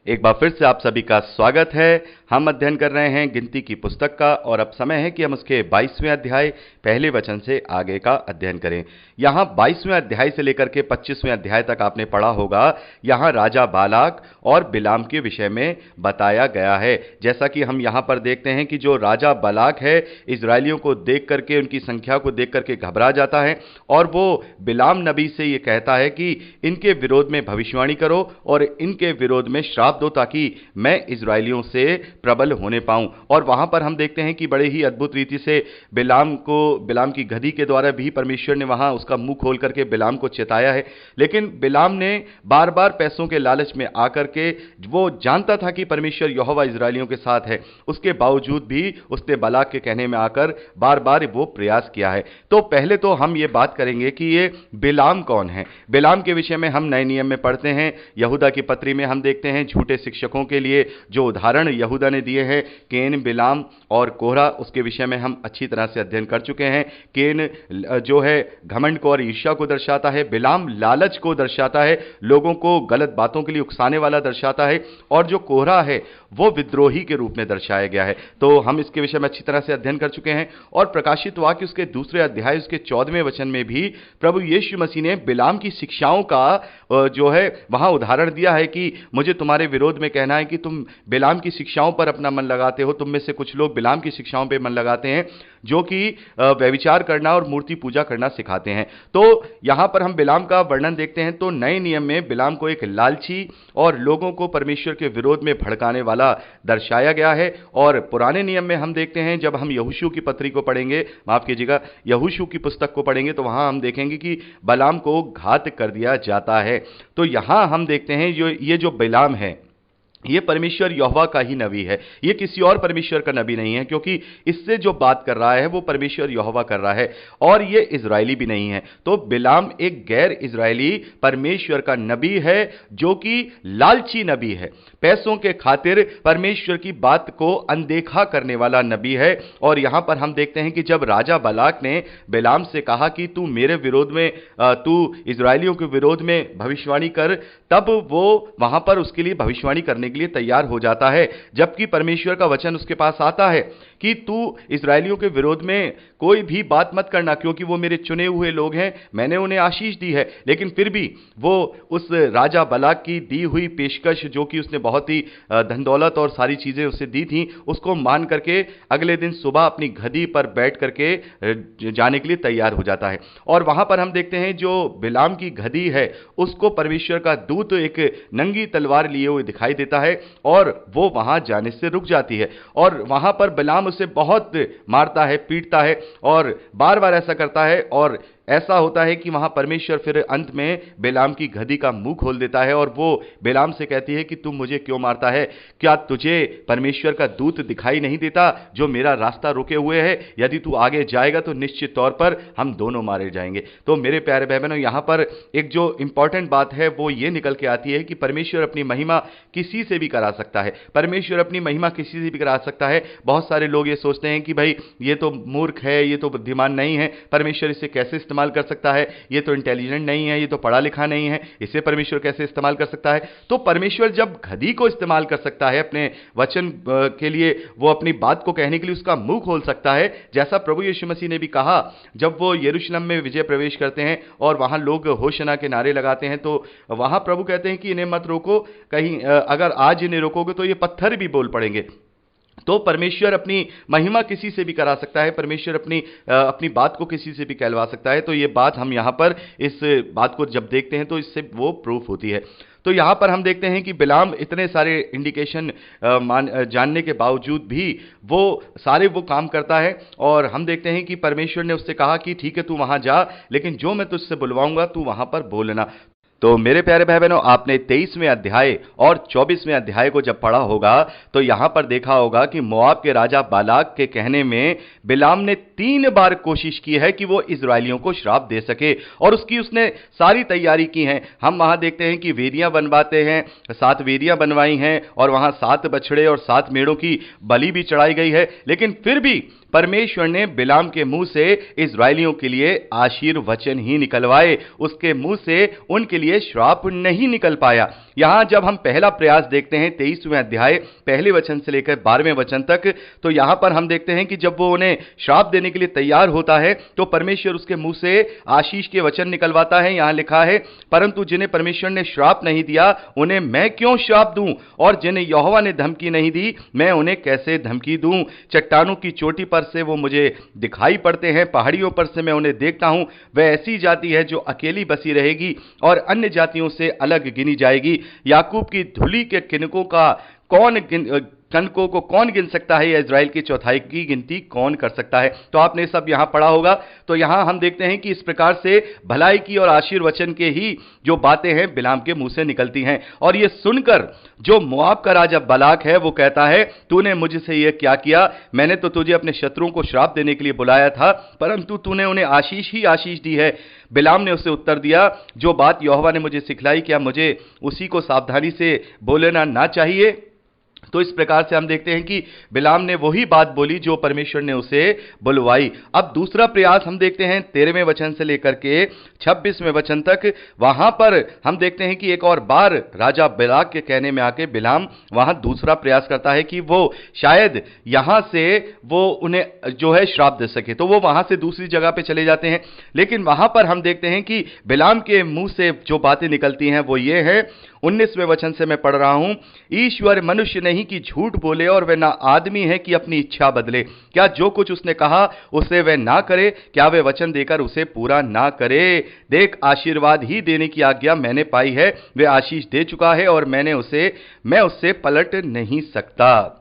एक बार फिर से आप सभी का स्वागत है। हम अध्ययन कर रहे हैं गिनती की पुस्तक का और अब समय है कि हम उसके 22वें अध्याय पहले वचन से आगे का अध्ययन करें। यहाँ 22वें अध्याय से लेकर के 25वें अध्याय तक आपने पढ़ा होगा। यहाँ राजा बालाक और बिलाम के विषय में बताया गया है। जैसा कि हम यहाँ पर देखते हैं कि जो राजा बालाक है, इजरायलियों को देख करके, उनकी संख्या को देख करके घबरा जाता है और वो बिलाम नबी से ये कहता है कि इनके विरोध में भविष्यवाणी करो और इनके विरोध में श्राप दो ताकि मैं इजरायलियों से प्रबल होने पाऊं। और वहां पर हम देखते हैं कि बड़े ही अद्भुत रीति से बिलाम की गधी के द्वारा भी परमेश्वर ने वहां उसका मुंह खोल करके बिलाम को चेताया है। लेकिन बिलाम ने बार बार पैसों के लालच में आकर के, वो जानता था कि परमेश्वर यहोवा इजरायलियों के साथ है, उसके बावजूद भी उसने बालाक के कहने में आकर बार बार वो प्रयास किया है। तो पहले तो हम ये बात करेंगे कि ये बिलाम कौन है। बिलाम के विषय में हम नए नियम में पढ़ते हैं। यहूदा की पत्री में हम देखते हैं झूठे शिक्षकों के लिए जो उदाहरण यहूदा ने दिए हैं, केन, बिलाम और कोरह, उसके विषय में हम अच्छी तरह से अध्ययन कर चुके हैं। केन जो है घमंड को और ईर्ष्या को दर्शाता है, बिलाम लालच को दर्शाता है, लोगों को गलत बातों के लिए उकसाने वाला दर्शाता है, और जो कोरह है वो विद्रोही के रूप में दर्शाया गया है। तो हम इसके विषय में अच्छी तरह से अध्ययन कर चुके हैं। और प्रकाशित वाक्य उसके दूसरे अध्याय उसके 14वें वचन में भी प्रभु यीशु मसीह ने बिलाम की शिक्षाओं का जो है वहां उदाहरण दिया है कि मुझे तुम्हारे विरोध में कहना है कि तुम बिलाम की शिक्षाओं पर अपना मन लगाते हो। तुम में से कुछ लोग बिलाम की शिक्षाओं पर मन लगाते हैं जो कि व्यभिचार करना और मूर्ति पूजा करना सिखाते हैं। तो यहां पर हम बिलाम का वर्णन देखते हैं तो नए नियम में बिलाम को एक लालची और लोगों को परमेश्वर के विरोध में भड़काने वाला दर्शाया गया है। और पुराने नियम में हम देखते हैं, जब हम यहोशू की पत्री को पढ़ेंगे, माफ कीजिएगा, यहोशू की पुस्तक को पढ़ेंगे, तो वहां हम देखेंगे कि बिलाम को घात कर दिया जाता है। तो यहां हम देखते हैं ये जो बिलाम है, ये परमेश्वर यहोवा का ही नबी है, ये किसी और परमेश्वर का नबी नहीं है, क्योंकि इससे जो बात कर रहा है वो परमेश्वर यहोवा कर रहा है और ये इजरायली भी नहीं है। तो बिलाम एक गैर इजरायली परमेश्वर का नबी है जो कि लालची नबी है, पैसों के खातिर परमेश्वर की बात को अनदेखा करने वाला नबी है। और यहां पर हम देखते हैं कि जब राजा बालाक ने बिलाम से कहा कि तू मेरे विरोध में, तू इजरायलियों के विरोध में भविष्यवाणी कर, तब वो वहां पर उसके लिए भविष्यवाणी करने के लिए तैयार हो जाता है। जबकि परमेश्वर का वचन उसके पास आता है कि तू इजरायलियों के विरोध में कोई भी बात मत करना, क्योंकि वो मेरे चुने हुए लोग हैं, मैंने उन्हें आशीष दी है। लेकिन फिर भी वो उस राजा बालाक की दी हुई पेशकश, जो कि उसने बहुत ही धन दौलत और सारी चीजें उसे दी थी, उसको मान करके अगले दिन सुबह अपनी गधी पर बैठ करके जाने के लिए तैयार हो जाता है। और वहां पर हम देखते हैं जो बिलाम की गधी है उसको परमेश्वर का दूत एक नंगी तलवार लिए हुए दिखाई देता है और वो वहां जाने से रुक जाती है। और वहां पर बिलाम उसे बहुत मारता है, पीटता है और बार बार ऐसा करता है। और ऐसा होता है कि वहां परमेश्वर फिर अंत में बिलाम की गधी का मुंह खोल देता है और वो बिलाम से कहती है कि तू मुझे क्यों मारता है? क्या तुझे परमेश्वर का दूत दिखाई नहीं देता जो मेरा रास्ता रोके हुए है? यदि तू आगे जाएगा तो निश्चित तौर पर हम दोनों मारे जाएंगे। तो मेरे प्यारे भाई बहनों, यहां पर एक जो इंपॉर्टेंट बात है वो ये निकल के आती है कि परमेश्वर अपनी महिमा किसी से भी करा सकता है। परमेश्वर अपनी महिमा किसी से भी करा सकता है। बहुत सारे लोग ये सोचते हैं कि भाई ये तो मूर्ख है, ये तो बुद्धिमान नहीं है, परमेश्वर इसे कैसे इस्तेमाल कर सकता है, ये तो इंटेलिजेंट नहीं है, ये तो पढ़ा लिखा नहीं है, इसे परमेश्वर कैसे इस्तेमाल कर सकता है? तो परमेश्वर जब गधी को इस्तेमाल कर सकता है अपने वचन के लिए, वो अपनी बात को कहने के लिए उसका मुंह खोल सकता है, जैसा प्रभु यीशु मसीह ने भी कहा जब वो यरूशलेम में विजय प्रवेश करते हैं और वहां लोग होशना के नारे लगाते हैं, तो वहां प्रभु कहते हैं कि इन्हें मत रोको, कहीं अगर आज इन्हें रोकोगे तो ये पत्थर भी बोल पड़ेंगे। तो परमेश्वर अपनी महिमा किसी से भी करा सकता है, परमेश्वर अपनी बात को किसी से भी कहलवा सकता है। तो ये बात हम यहां पर इस बात को जब देखते हैं तो इससे वो प्रूफ होती है। तो यहां पर हम देखते हैं कि बिलाम इतने सारे इंडिकेशन जानने के बावजूद भी वो काम करता है। और हम देखते हैं कि परमेश्वर ने उससे कहा कि ठीक है तू वहां जा, लेकिन जो मैं तुझसे बुलवाऊंगा तू वहां पर बोलना। तो मेरे प्यारे भाई बहनों, आपने 23वें अध्याय और 24वें अध्याय को जब पढ़ा होगा तो यहां पर देखा होगा कि मोआब के राजा बालाक के कहने में बिलाम ने 3 बार कोशिश की है कि वो इजरायलियों को श्राप दे सके और उसने सारी तैयारी की है। हम वहां देखते हैं कि वेदियां बनवाते हैं, 7 वेदियां बनवाई हैं और वहां 7 बछड़े और 7 मेढ़ों की बलि भी चढ़ाई गई है। लेकिन फिर भी परमेश्वर ने बिलाम के मुंह से इस्राएलियों के लिए आशीर्वचन ही निकलवाए, उसके मुंह से उनके लिए श्राप नहीं निकल पाया। यहां जब हम पहला प्रयास देखते हैं 23वें अध्याय पहले वचन से लेकर 12वें वचन तक, तो यहां पर हम देखते हैं कि जब वो उन्हें श्राप देने के लिए तैयार होता है तो परमेश्वर उसके मुंह से आशीष के वचन निकलवाता है। यहां लिखा है, परंतु जिन्हें परमेश्वर ने श्राप नहीं दिया उन्हें मैं क्यों श्राप दूं, और जिन्हें यहोवा ने धमकी नहीं दी मैं उन्हें कैसे धमकी दूं। चट्टानों की चोटी पर से वो मुझे दिखाई पड़ते हैं, पहाड़ियों पर से मैं उन्हें देखता हूं। वह ऐसी जाति है जो अकेली बसी रहेगी और अन्य जातियों से अलग गिनी जाएगी। याकूब की धूली के किनकों का कनकों को कौन गिन सकता है, या इज़राइल की चौथाई की गिनती कौन कर सकता है। तो आपने सब यहां पढ़ा होगा। तो यहां हम देखते हैं कि इस प्रकार से भलाई की और आशीर्वचन के ही जो बातें हैं बिलाम के मुंह से निकलती हैं। और यह सुनकर जो मोआब का राजा बालाक है वो कहता है, तूने मुझसे यह क्या किया, मैंने तो तुझे अपने शत्रुओं को श्राप देने के लिए बुलाया था, परंतु तूने उन्हें आशीष ही आशीष दी है। बिलाम ने उसे उत्तर दिया, जो बात यहोवा ने मुझे सिखलाई क्या मुझे उसी को सावधानी से बोलना ना चाहिए। तो इस प्रकार से हम देखते हैं कि बिलाम ने वही बात बोली जो परमेश्वर ने उसे बुलवाई। अब दूसरा प्रयास हम देखते हैं 13वें वचन से लेकर के 26वें वचन तक। वहां पर हम देखते हैं कि एक और बार राजा बालाक के कहने में आके बिलाम वहां दूसरा प्रयास करता है कि वो शायद यहां से वो उन्हें जो है श्राप दे सके, तो वो वहां से दूसरी जगह पे चले जाते हैं। लेकिन वहां पर हम देखते हैं कि बिलाम के मुंह से जो बातें निकलती हैं वो ये है, 19वें वचन से मैं पढ़ रहा हूं, ईश्वर मनुष्य नहीं कि झूठ बोले और वह ना आदमी है कि अपनी इच्छा बदले। क्या जो कुछ उसने कहा उसे वह ना करे, क्या वह वचन देकर उसे पूरा ना करे। देख, आशीर्वाद ही देने की आज्ञा मैंने पाई है, वह आशीष दे चुका है और मैं उससे पलट नहीं सकता।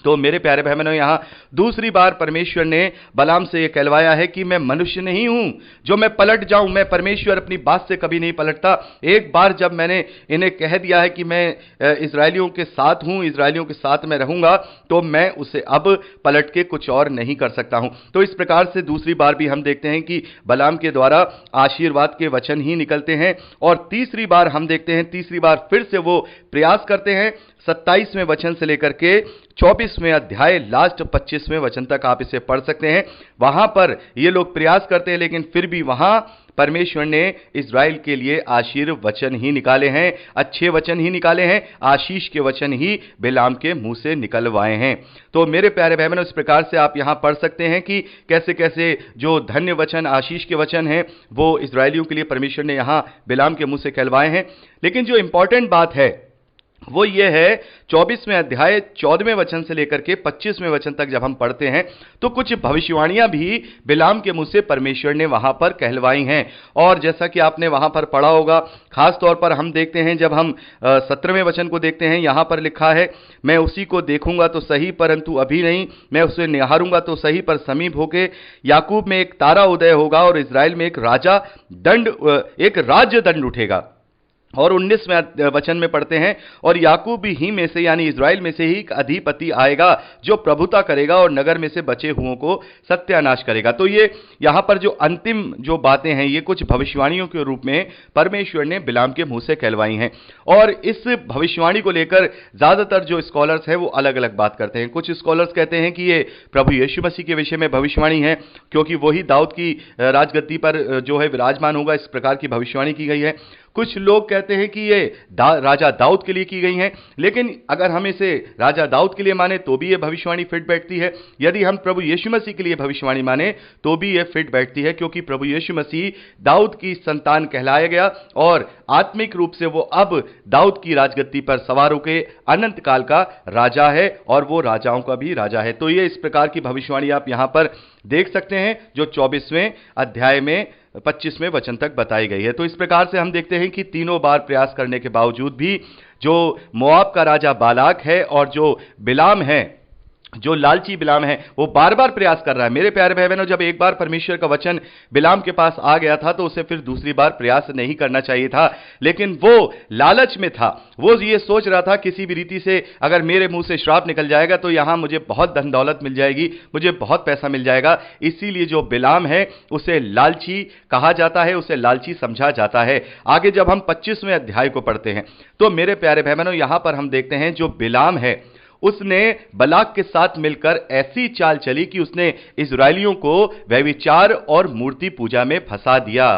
तो मेरे प्यारे भाई बहनों, यहां दूसरी बार परमेश्वर ने बलाम से यह कहलवाया है कि मैं मनुष्य नहीं हूं जो मैं पलट जाऊं। मैं परमेश्वर अपनी बात से कभी नहीं पलटता। एक बार जब मैंने इन्हें कह दिया है कि मैं इजरायलियों के साथ हूं, इजरायलियों के साथ मैं रहूंगा, तो मैं उसे अब पलट के कुछ और नहीं कर सकता हूं। तो इस प्रकार से दूसरी बार भी हम देखते हैं कि बलाम के द्वारा आशीर्वाद के वचन ही निकलते हैं। और तीसरी बार हम देखते हैं, तीसरी बार फिर से वो प्रयास करते हैं। 27वें वचन से लेकर के 24वें अध्याय लास्ट 25वें वचन तक आप इसे पढ़ सकते हैं। वहां पर ये लोग प्रयास करते हैं, लेकिन फिर भी वहां परमेश्वर ने इज़राइल के लिए आशीर्वचन ही निकाले हैं, अच्छे वचन ही निकाले हैं, आशीष के वचन ही बिलाम के मुंह से निकलवाए हैं। तो मेरे प्यारे भाई बहनों, इस प्रकार से आप यहां पढ़ सकते हैं कि कैसे कैसे जो धन्य वचन, आशीष के वचन हैं, वो इज़राइलियों के लिए परमेश्वर ने यहां बिलाम के मुंह से कहलवाए हैं। लेकिन जो इंपॉर्टेंट बात है वो ये है, 24वें अध्याय 14वें वचन से लेकर के 25वें वचन तक जब हम पढ़ते हैं तो कुछ भविष्यवाणियां भी बिलाम के मुंह से परमेश्वर ने वहां पर कहलवाई हैं। और जैसा कि आपने वहां पर पढ़ा होगा, खास तौर पर हम देखते हैं जब हम 17वें वचन को देखते हैं, यहां पर लिखा है, मैं उसी को देखूंगा तो सही परंतु अभी नहीं, मैं उसे निहारूंगा तो सही पर समीप होके। याकूब में एक तारा उदय होगा और इज़राइल में एक राज्य दंड उठेगा। और 19वें वचन में पढ़ते हैं, और याकूब ही में से यानी इज़राइल में से ही एक अधिपति आएगा जो प्रभुता करेगा और नगर में से बचे हुओं को सत्यानाश करेगा। तो ये यहां पर जो अंतिम जो बातें हैं ये कुछ भविष्यवाणियों के रूप में परमेश्वर ने बिलाम के मुंह से कहलवाई हैं। और इस भविष्यवाणी को लेकर ज्यादातर जो स्कॉलर्स हैं वो अलग अलग बात करते हैं। कुछ स्कॉलर्स कहते हैं कि ये प्रभु यीशु मसीह के विषय में भविष्यवाणी है, क्योंकि वही दाऊद की राजगद्दी पर जो है विराजमान होगा, इस प्रकार की भविष्यवाणी की गई है। कुछ लोग कहते हैं कि ये राजा दाऊद के लिए की गई हैं, लेकिन अगर हम इसे राजा दाऊद के लिए माने तो भी ये भविष्यवाणी फिट बैठती है। यदि हम प्रभु यीशु मसीह के लिए भविष्यवाणी माने तो भी ये फिट बैठती है, क्योंकि प्रभु यीशु मसीह दाऊद की संतान कहलाया गया और आत्मिक रूप से वो अब दाऊद की राजगद्दी पर सवार होकर अनंत काल का राजा है और वो राजाओं का भी राजा है। तो ये इस प्रकार की भविष्यवाणी आप यहां पर देख सकते हैं जो 24वें अध्याय में 25वें वचन तक बताई गई है। तो इस प्रकार से हम देखते हैं कि तीनों बार प्रयास करने के बावजूद भी जो मोआब का राजा बालाक है और जो बिलाम है, जो लालची बिलाम है, वो बार बार प्रयास कर रहा है। मेरे प्यारे भाई बहनों, जब एक बार परमेश्वर का वचन बिलाम के पास आ गया था तो उसे फिर दूसरी बार प्रयास नहीं करना चाहिए था, लेकिन वो लालच में था। वो ये सोच रहा था किसी भी रीति से अगर मेरे मुंह से श्राप निकल जाएगा तो यहां मुझे बहुत धन दौलत मिल जाएगी, मुझे बहुत पैसा मिल जाएगा। इसीलिए जो बिलाम है उसे लालची कहा जाता है, उसे लालची समझा जाता है। आगे जब हम 25वें अध्याय को पढ़ते हैं तो मेरे प्यारे भाई बहनों, यहां पर हम देखते हैं जो बिलाम है उसने बलाक के साथ मिलकर ऐसी चाल चली कि उसने इजरायलियों को व्यभिचार और मूर्ति पूजा में फंसा दिया।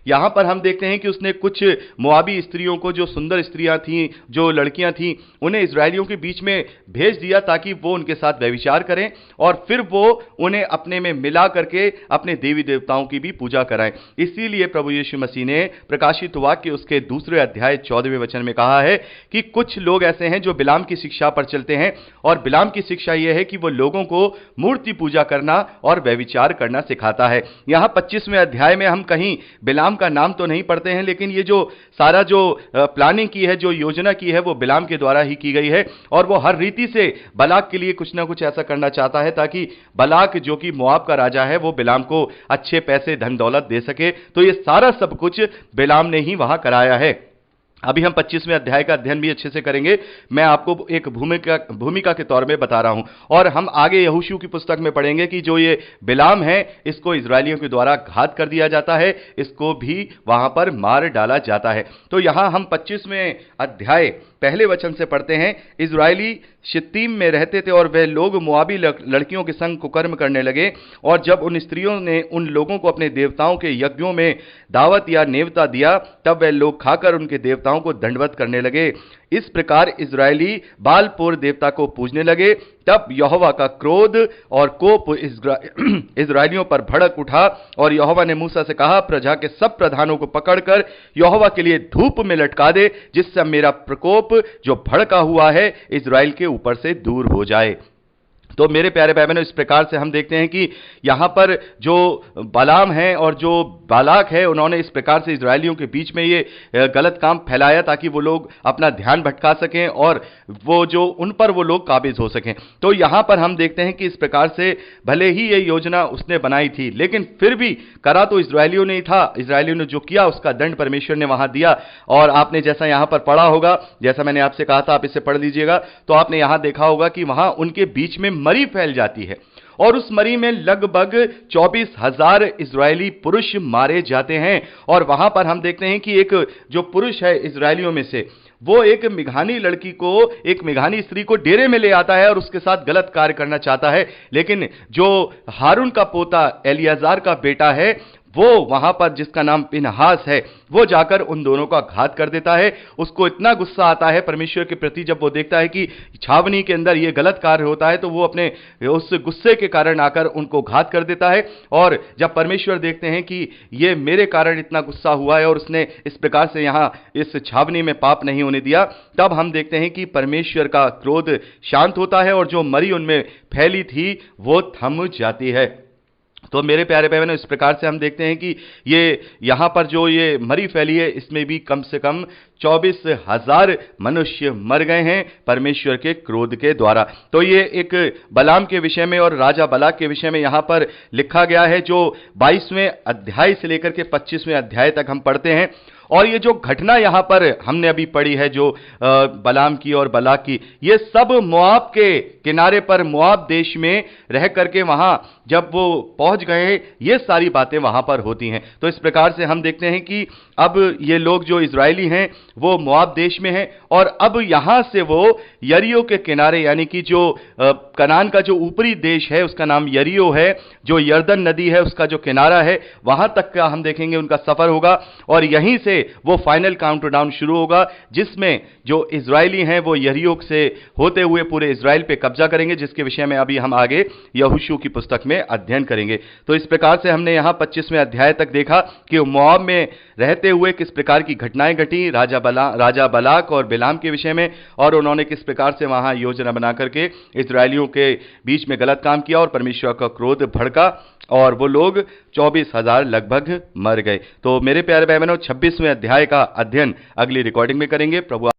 यहां पर हम देखते हैं कि उसने कुछ मोआबी स्त्रियों को, जो सुंदर स्त्रियां थीं, जो लड़कियां थीं, उन्हें इजरायलियों के बीच में भेज दिया ताकि वो उनके साथ व्यभिचार करें और फिर वो उन्हें अपने में मिला करके अपने देवी देवताओं की भी पूजा कराएं। इसीलिए प्रभु यीशु मसीह ने प्रकाशित वाक्य उसके 2 अध्याय 14वें वचन में कहा है कि कुछ लोग ऐसे हैं जो बिलाम की शिक्षा पर चलते हैं, और बिलाम की शिक्षा यह है कि वो लोगों को मूर्ति पूजा करना और व्यभिचार करना सिखाता है। यहां 25वें अध्याय में हम कहीं बिलाम का नाम तो नहीं पढ़ते हैं, लेकिन ये जो सारा जो प्लानिंग की है, जो योजना की है, वो बिलाम के द्वारा ही की गई है, और वो हर रीति से बलाक के लिए कुछ ना कुछ ऐसा करना चाहता है ताकि बलाक, जो कि मोआब का राजा है, वो बिलाम को अच्छे पैसे, धन दौलत दे सके। तो ये सारा सब कुछ बिलाम ने ही वहां कराया है। अभी हम 25वें अध्याय का अध्ययन भी अच्छे से करेंगे। मैं आपको एक भूमिका के तौर में बता रहा हूं, और हम आगे यहोशू की पुस्तक में पढ़ेंगे कि जो ये बिलाम है, इसको इजरायलियों के द्वारा घात कर दिया जाता है, इसको भी वहां पर मार डाला जाता है। तो यहां हम 25वें अध्याय पहले वचन से पढ़ते हैं। इजरायली शित्तीम में रहते थे और वे लोग मोआबी लड़कियों के संग कुकर्म करने लगे, और जब उन स्त्रियों ने उन लोगों को अपने देवताओं के यज्ञों में दावत या नेवता दिया, तब वे लोग खाकर उनके देवताओं को दंडवत करने लगे। इस प्रकार इजरायली बालपोर देवता को पूजने लगे। तब यहोवा का क्रोध और कोप इजरायलियों पर भड़क उठा, और यहोवा ने मूसा से कहा, प्रजा के सब प्रधानों को पकड़कर यहोवा के लिए धूप में लटका दे, जिससे मेरा प्रकोप जो भड़का हुआ है इजराइल के ऊपर से दूर हो जाए। तो मेरे प्यारे भाई बहनों, इस प्रकार से हम देखते हैं कि यहां पर जो बालाम है और जो बालाक है, उन्होंने इस प्रकार से इजरायलियों के बीच में ये गलत काम फैलाया ताकि वो लोग अपना ध्यान भटका सकें और वो जो उन पर वो लोग काबिज हो सकें। तो यहां पर हम देखते हैं कि इस प्रकार से भले ही ये योजना उसने बनाई थी, लेकिन फिर भी करा तो इजरायलियों ने ही था। इजरायलियों ने जो किया उसका दंड परमेश्वर ने वहां दिया। और आपने जैसा यहां पर पढ़ा होगा, जैसा मैंने आपसे कहा था, आप इसे पढ़ लीजिएगा, तो आपने यहां देखा होगा कि वहां उनके बीच में मरी फैल जाती है, और उस मरी में लगभग 24,000 इजरायली पुरुष मारे जाते हैं। और वहां पर हम देखते हैं कि एक जो पुरुष है इजरायलियों में से, वो एक मिघानी लड़की को, एक मिघानी स्त्री को डेरे में ले आता है और उसके साथ गलत कार्य करना चाहता है। लेकिन जो हारून का पोता एलियाजार का बेटा है, वो वहां पर, जिसका नाम पिनहास है, वो जाकर उन दोनों का घात कर देता है। उसको इतना गुस्सा आता है परमेश्वर के प्रति जब वो देखता है कि छावनी के अंदर ये गलत कार्य होता है, तो वो अपने उस गुस्से के कारण आकर उनको घात कर देता है। और जब परमेश्वर देखते हैं कि ये मेरे कारण इतना गुस्सा हुआ है और उसने इस प्रकार से यहां इस छावनी में पाप नहीं होने दिया, तब हम देखते हैं कि परमेश्वर का क्रोध शांत होता है और जो मरी उनमें फैली थी वो थम जाती है। तो मेरे प्यारे बहनों, इस प्रकार से हम देखते हैं कि ये यहां पर जो ये मरी फैली है, इसमें भी कम से कम 24,000 मनुष्य मर गए हैं परमेश्वर के क्रोध के द्वारा। तो ये एक बलाम के विषय में और राजा बलाक के विषय में यहां पर लिखा गया है, जो 22वें अध्याय से लेकर के 25वें अध्याय तक हम पढ़ते हैं। और ये जो घटना यहां पर हमने अभी पढ़ी है, जो बलाम की और बलाक की, ये सब मोआब के किनारे पर, मोआब देश में रह करके वहां जब वो पहुंच गए, ये सारी बातें वहां पर होती हैं। तो इस प्रकार से हम देखते हैं कि अब ये लोग जो इजरायली हैं वो मोआब देश में हैं, और अब यहां से वो यरीहो के किनारे, यानी कि जो कनान का जो ऊपरी देश है उसका नाम यरीहो है, जो यरदन नदी है उसका जो किनारा है, वहां तक का हम देखेंगे उनका सफर होगा। और यहीं से वो फाइनल काउंटडाउन शुरू होगा, जिसमें जो इजरायली हैं वो यरीहो से होते हुए पूरे इजराइल पे कब्जा करेंगे, जिसके विषय में अभी हम आगे यहोशू की पुस्तक में अध्ययन करेंगे। तो इस प्रकार से हमने यहां 25वें अध्याय तक देखा कि मोआब में रहते हुए किस प्रकार की घटनाएं घटी राजा बलाक और बिलाम के विषय में, और उन्होंने किस प्रकार से वहां योजना बना करके इजरायलियों के बीच में गलत काम किया और परमेश्वर का क्रोध भड़का, और वो लोग 24,000 लगभग मर गए। तो मेरे प्यारे भाई बहनों, 26वें अध्याय का अध्ययन अगली रिकॉर्डिंग में करेंगे। प्रभु